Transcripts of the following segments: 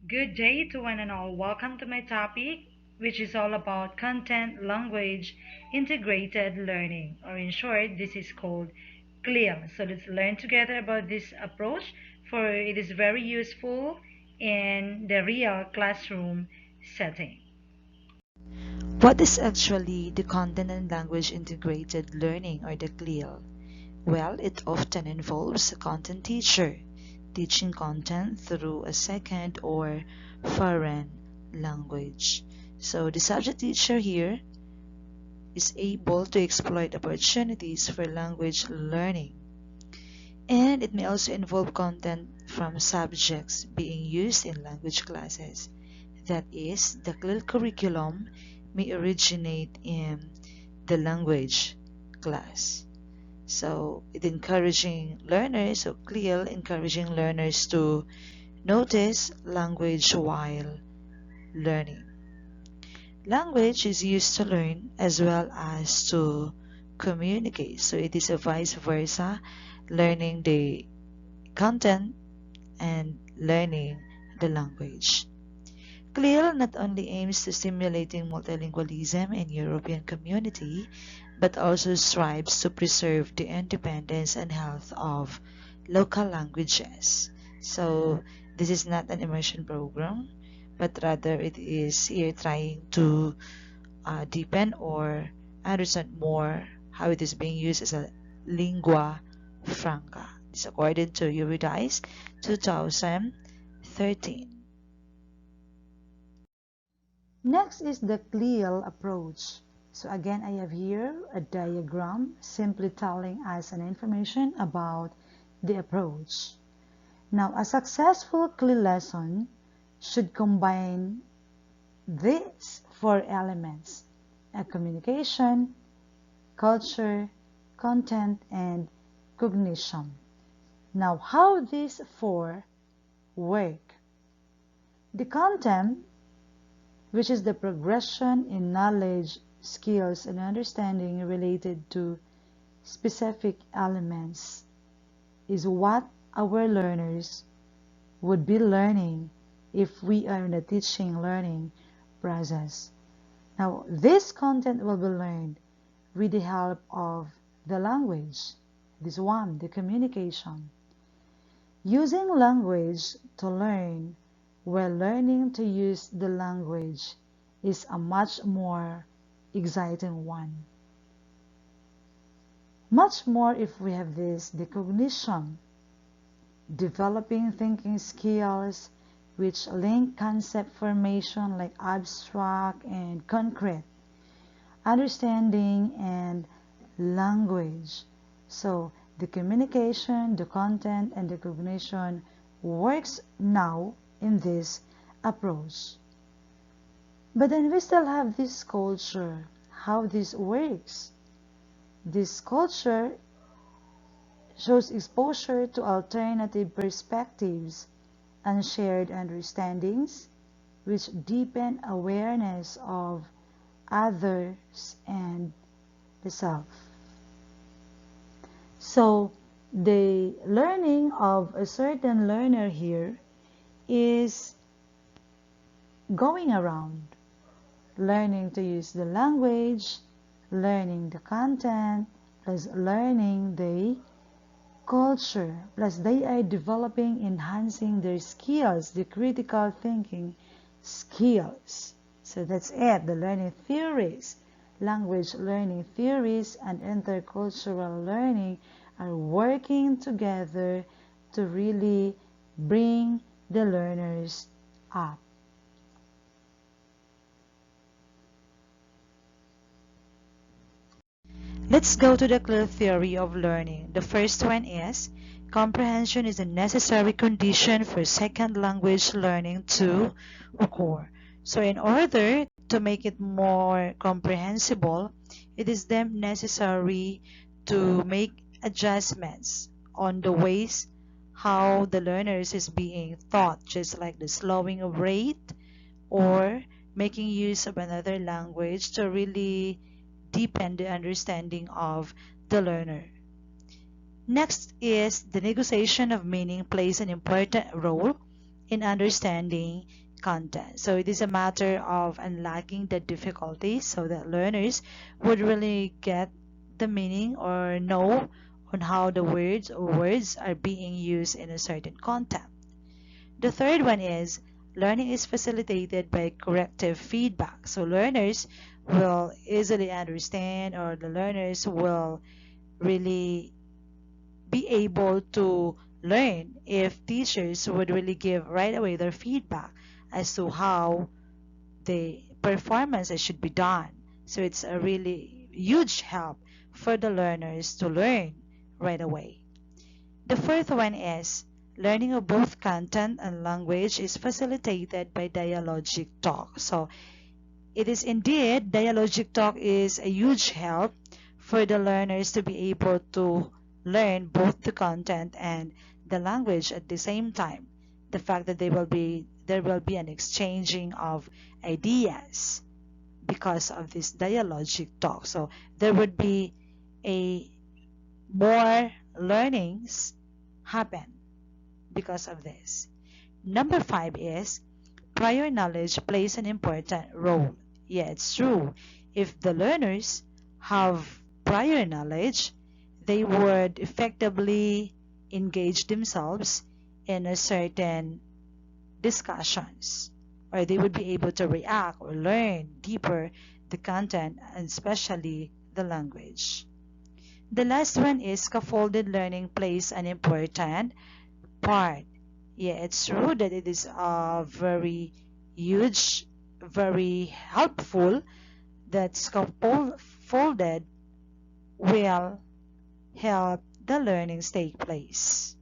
Good day to one and all. Welcome to my topic, which is all about content language integrated learning, or in short, this is called CLEAR. So let's learn together about this approach, for it is very useful in the real classroom setting. What is actually the content and language integrated learning or the CLEAL? Well, it often involves a content teacher teaching content through a second or foreign language. So the subject teacher here is able to exploit opportunities for language learning. And it may also involve content from subjects being used in language classes. That is, the CLIL curriculum may originate in the language class. So it encouraging learners, so CLIL encouraging learners to notice language while learning. Language is used to learn as well as to communicate. So it is a vice versa, learning the content and learning the language. CLIL not only aims to stimulating multilingualism in European community, but also strives to preserve the independence and health of local languages. So this is not an immersion program, but rather it is here trying to deepen or understand more how it is being used as a lingua franca. This according to Eurydice 2013. Next is the CLIL approach. So again, I have here a diagram simply telling us an information about the approach. Now, a successful CLIL lesson should combine these four elements: a communication, culture, content, and cognition. Now, how these four work? The content, which is the progression in knowledge, skills, and understanding related to specific elements, is what our learners would be learning if we are in a teaching learning process. Now, this content will be learned with the help of the language. This one, the communication. Using language to learn while learning to use the language is a much more exciting one. Much more if we have this, the cognition, developing thinking skills which link concept formation like abstract and concrete, understanding and language. So the communication, the content, and the cognition works now in this approach. But then we still have this culture, how this works. This culture shows exposure to alternative perspectives and shared understandings, which deepen awareness of others and the self. So the learning of a certain learner here is going around, learning to use the language, learning the content, plus learning the culture, plus they are developing, enhancing their skills, the critical thinking skills. So that's it, the learning theories. Language learning theories and intercultural learning are working together to really bring the learners up. Let's go to the clear theory of learning. The first one is comprehension is a necessary condition for second language learning to occur. So in order to make it more comprehensible, it is then necessary to make adjustments on the ways how the learners is being taught, just like the slowing of rate or making use of another language to really deepen the understanding of the learner. Next is the negotiation of meaning plays an important role in understanding content. So it is a matter of unlocking the difficulties so that learners would really get the meaning or know on how the words are being used in a certain content. The third one is learning is facilitated by corrective feedback. So learners will easily understand, or the learners will really be able to learn if teachers would really give right away their feedback as to how the performances should be done. So it's a really huge help for the learners to learn right away. The fourth one is learning of both content and language is facilitated by dialogic talk. So it is indeed dialogic talk is a huge help for the learners to be able to learn both the content and the language at the same time. The fact that there will be an exchanging of ideas because of this dialogic talk. So there would be a more learnings happen because of this. Number 5 is prior knowledge plays an important role. Yeah, it's true. If the learners have prior knowledge, they would effectively engage themselves in a certain discussions, or they would be able to react or learn deeper the content and especially the language. The last one is scaffolded learning plays an important part. Yeah, it's true that it is very huge, very helpful that scaffolded will help the learnings take place.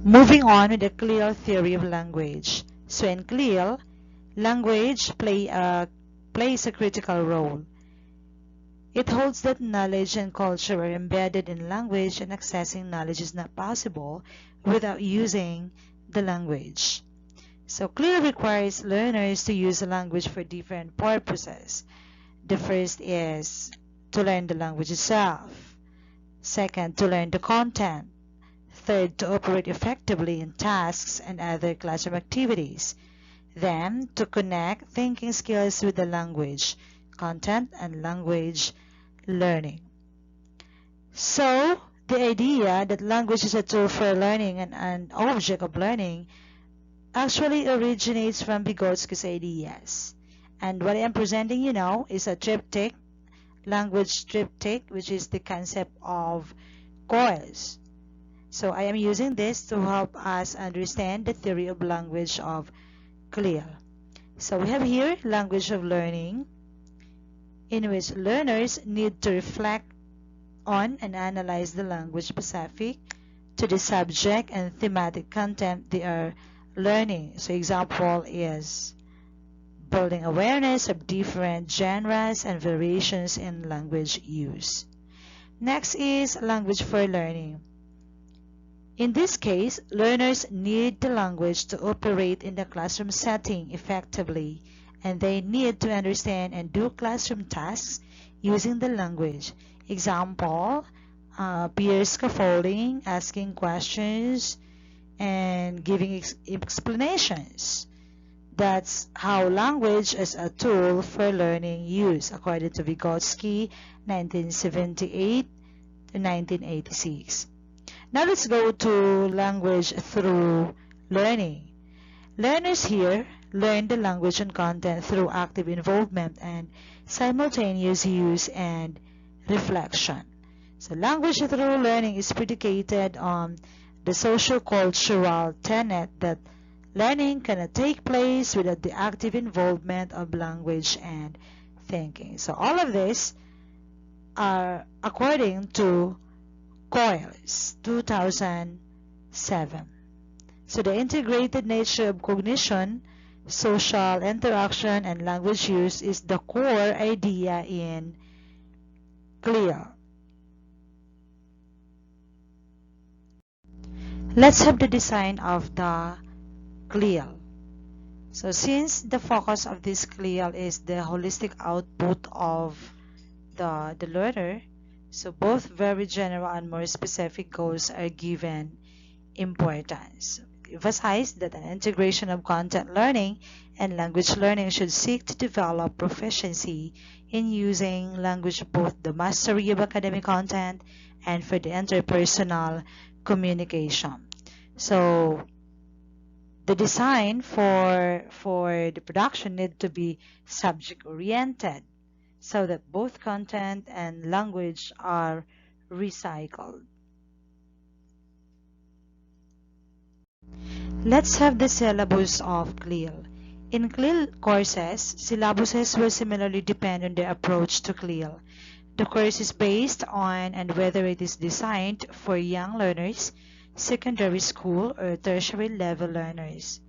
Moving on with the CLIL theory of language. So in CLIL, language plays a critical role. It holds that knowledge and culture are embedded in language, and accessing knowledge is not possible without using the language. So CLIL requires learners to use the language for different purposes. The first is to learn the language itself. Second, to learn the content. Third, to operate effectively in tasks and other classroom activities. Then, to connect thinking skills with the language, content, and language learning. So, the idea that language is a tool for learning and an object of learning actually originates from Vygotsky's ideas. And what I am presenting you now is a triptych, language triptych, which is the concept of coils. So I am using this to help us understand the theory of language of CLIL. So we have here language of learning, in which learners need to reflect on and analyze the language specific to the subject and thematic content they are learning. So example is building awareness of different genres and variations in language use. Next is language for learning. In this case, learners need the language to operate in the classroom setting effectively, and they need to understand and do classroom tasks using the language. Example, peer scaffolding, asking questions, and giving explanations. That's how language as a tool for learning use, according to Vygotsky, 1978 to 1986. Now let's go to language through learning. Learners here learn the language and content through active involvement and simultaneous use and reflection. So language through learning is predicated on the social-cultural tenet that learning cannot take place without the active involvement of language and thinking. So all of this are according to Coils, 2007. So the integrated nature of cognition, social interaction, and language use is the core idea in CLIL. Let's have the design of the CLIL. So since the focus of this CLIL is the holistic output of the learner, so both very general and more specific goals are given importance. Emphasize that an integration of content learning and language learning should seek to develop proficiency in using language, both the mastery of academic content and for the interpersonal communication. So the design for the production need to be subject oriented so that both content and language are recycled. Let's have the syllabus of CLIL. In CLIL courses, syllabuses will similarly depend on the approach to CLIL. The course is based on and whether it is designed for young learners, secondary school, or tertiary level learners.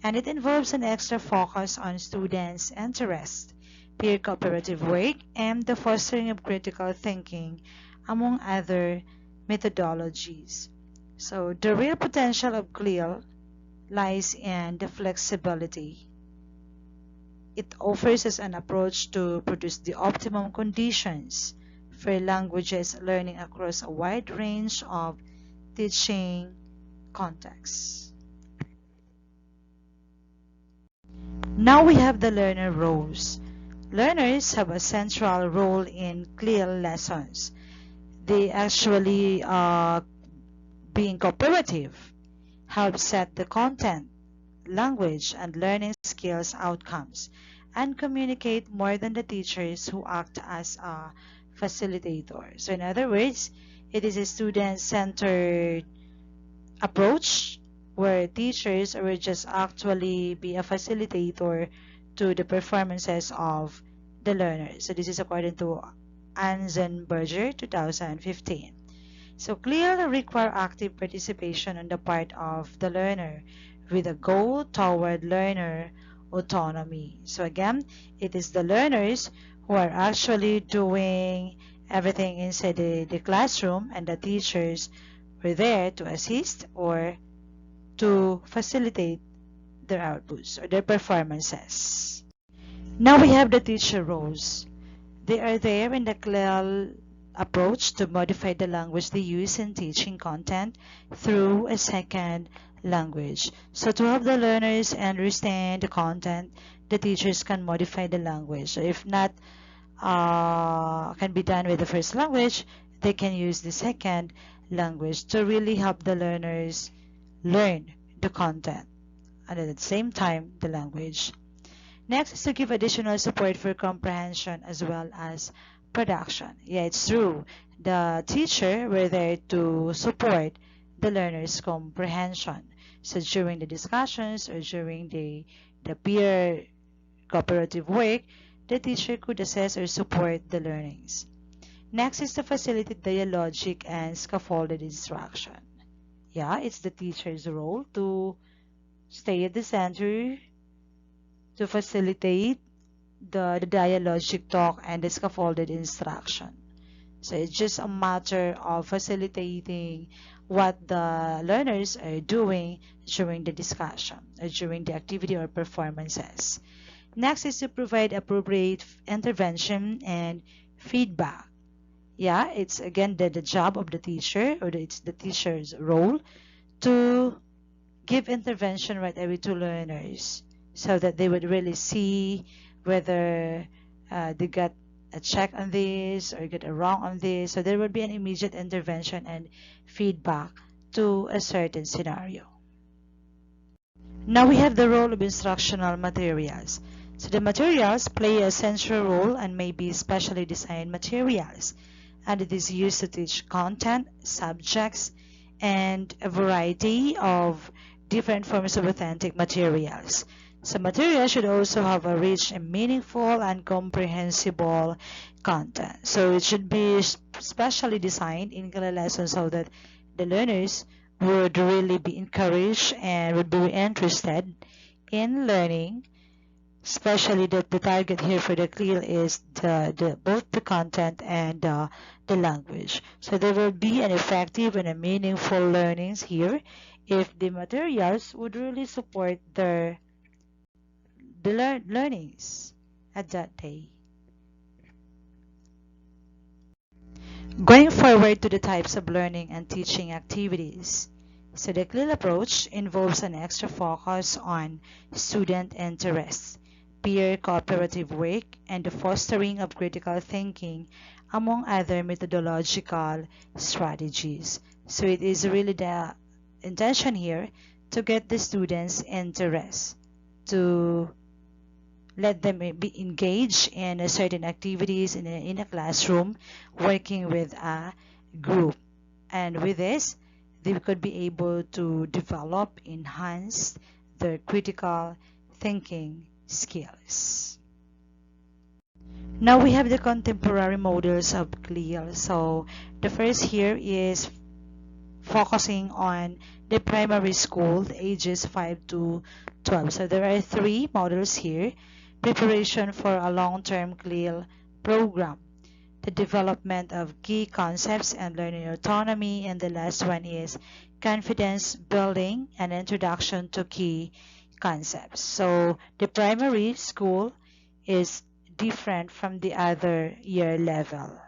And it involves an extra focus on students' interest, peer cooperative work, and the fostering of critical thinking, among other methodologies. So the real potential of CLIL lies in the flexibility. It offers us an approach to produce the optimum conditions for languages learning across a wide range of teaching contexts. Now we have the learner roles. Learners have a central role in CLIL lessons. They actually being cooperative help set the content, language, and learning skills outcomes, and communicate more than the teachers who act as a facilitator. So in other words, it is a student-centered approach where teachers will just actually be a facilitator to the performances of the learners. So this is according to Anzenberger 2015. So clearly require active participation on the part of the learner with a goal toward learner autonomy. So again, it is the learners who are actually doing everything inside the classroom, and the teachers were there to assist or to facilitate their outputs or their performances. Now we have the teacher roles. They are there in the CLIL approach to modify the language they use in teaching content through a second language. So to help the learners understand the content, the teachers can modify the language. So if not can be done with the first language, they can use the second language to really help the learners learn the content and at the same time the language. Next is to give additional support for comprehension as well as production. Yeah, it's true. The teacher were there to support the learner's comprehension. So during the discussions or during the peer cooperative work, the teacher could assess or support the learnings. Next is to facilitate dialogic and scaffolded instruction. Yeah, it's the teacher's role to stay at the center to facilitate the dialogic talk and the scaffolded instruction. So it's just a matter of facilitating what the learners are doing during the discussion or during the activity or performances. Next is to provide appropriate intervention and feedback. Yeah, it's again the job of the teacher, or it's the teacher's role to give intervention right away to learners so that they would really see whether they got a check on this or get a wrong on this. So there would be an immediate intervention and feedback to a certain scenario. Now we have the role of instructional materials. So the materials play a central role and may be specially designed materials, and it is used to teach content, subjects, and a variety of different forms of authentic materials. So material should also have a rich and meaningful and comprehensible content. So it should be specially designed in lessons so that the learners would really be encouraged and would be interested in learning, especially that the target here for the CLIL is both the content and the language. So there will be an effective and a meaningful learnings here if the materials would really support the learnings at that day. Going forward to the types of learning and teaching activities. So the CLIL approach involves an extra focus on student interests, peer cooperative work, and the fostering of critical thinking, among other methodological strategies. So it is really the intention here to get the students' interest, to let them be engaged in a certain activities in a classroom, working with a group. And with this, they could be able to develop, enhance their critical thinking skills. Now we have the contemporary models of CLIL. So the first here is focusing on the primary school, ages 5 to 12. So there are three models here. Preparation for a long-term CLIL program, the development of key concepts and learning autonomy, and the last one is confidence building and introduction to key concepts. So the primary school is different from the other year level.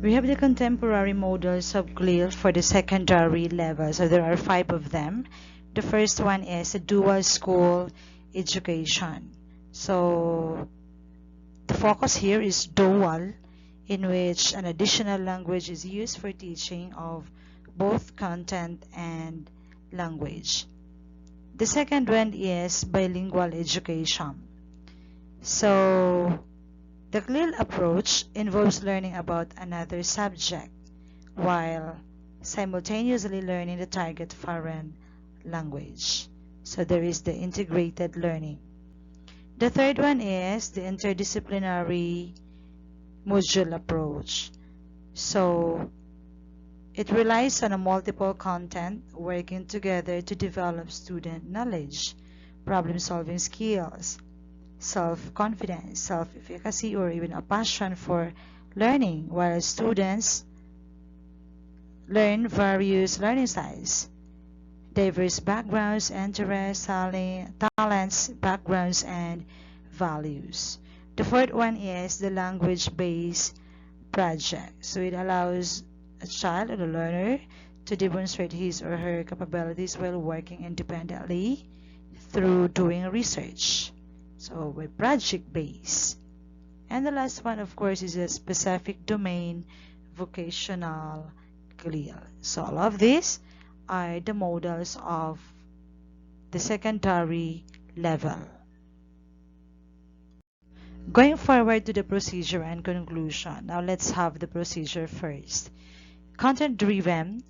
We have the contemporary models of CLIL for the secondary level. So there are 5 of them. The first one is a dual school education. So the focus here is dual, in which an additional language is used for teaching of both content and language. The second one is bilingual education. So the CLIL approach involves learning about another subject while simultaneously learning the target foreign language. So there is the integrated learning. The third one is the interdisciplinary module approach. So it relies on a multiple content working together to develop student knowledge, problem-solving skills, self-confidence, self-efficacy, or even a passion for learning, while students learn various learning styles, diverse backgrounds, interests, talents, backgrounds, and values. The fourth one is the language-based project. So it allows a child or a learner to demonstrate his or her capabilities while working independently through doing research. So we're project based. And the last one, of course, is a specific domain vocational CLIL. So all of these are the models of the secondary level. Going forward to the procedure and conclusion. Now let's have the procedure first. Content driven.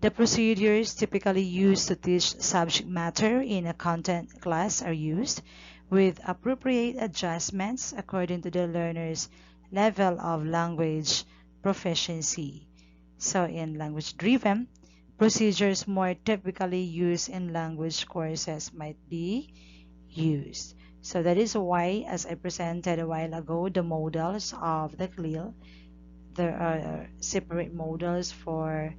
The procedures typically used to teach subject matter in a content class are used, with appropriate adjustments according to the learner's level of language proficiency. So in language-driven, procedures more typically used in language courses might be used. So that is why, as I presented a while ago, the models of the CLIL, there are separate models for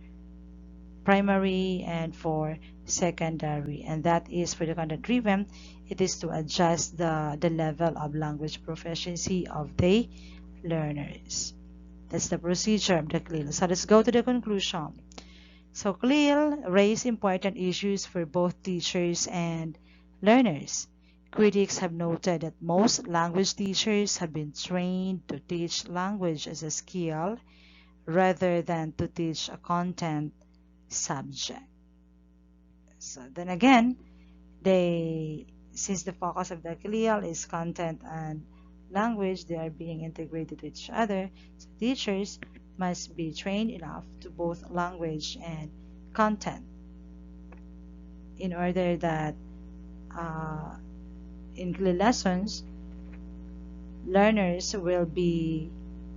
primary and for secondary, and that is for the content driven. It is to adjust the level of language proficiency of the learners. That's the procedure of the CLIL. So let's go to the conclusion. So CLIL raised important issues for both teachers and learners. Critics have noted that most language teachers have been trained to teach language as a skill rather than to teach a content subject. So then again, since the focus of the CLIL is content and language, they are being integrated with each other. So teachers must be trained enough to both language and content in order that in CLIL lessons, learners will be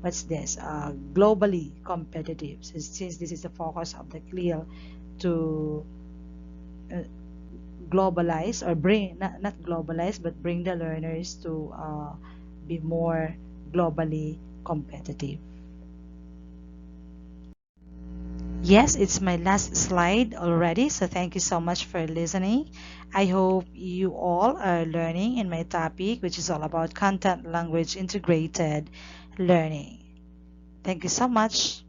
globally competitive. So since this is the focus of the CLIL, to globalize or bring not globalize but bring the learners to be more globally competitive. Yes, it's my last slide already, so thank you so much for listening. I hope you all are learning in my topic, which is all about content language integrated learning. Thank you so much.